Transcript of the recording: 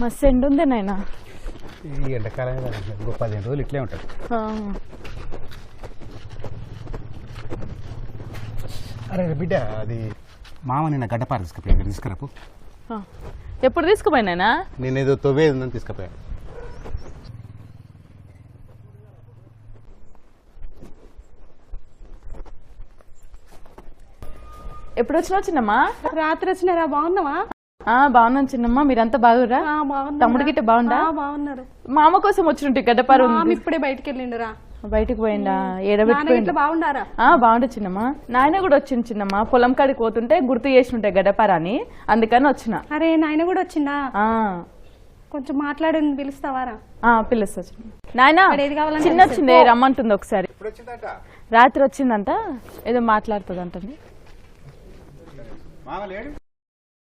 మస్తు ఎండ ఉంది నాయనా. ఈ ఎండాకాలం ఇంకో 15 రోజులు ఇట్లే ఉంటుంది. అరే బిడ్డ, అది మామ నిన్న గడ్డపార తీసుకుపోయా, తీసుకురాపు. ఎప్పుడు తీసుకుపోయినాయనా? నేను ఏదో తొవ్వేది ఉందని తీసుకుపోయాను. ఎప్పుడు వచ్చినావు చిన్నమ్మా? రాత్రి వచ్చినారా? బాగున్నావా? బాగున్నాను చిన్నమ్మా. మీరంతా బాగురా? తమ్ముడు గిట్ట బాగుండా? బాగున్నారు. మా అమ్మ కోసం వచ్చినట్టు గడ్డపార ఇప్పుడే బయటకు వెళ్ళిండురా. బయటకు పోయిందా? ఏడబెట్టుకోండి. బాగుండారా? బాగుండు చిన్నమ్మా. నాయన కూడా వచ్చింది చిన్నమ్మా. పొలం కాడికి పోతుంటే గుర్తు చేసి ఉంటాయి గడ్డపార అని, అందుకని వచ్చిన. అరే నాయన కూడా వచ్చిందా? కొంచెం మాట్లాడి పిలుస్తావారా? పిలుస్తా నాయన. చిన్న వచ్చింది, రమ్మంటుంది ఒకసారి. రాత్రి వచ్చిందంట, ఏదో మాట్లాడుతుంది అంటుంది.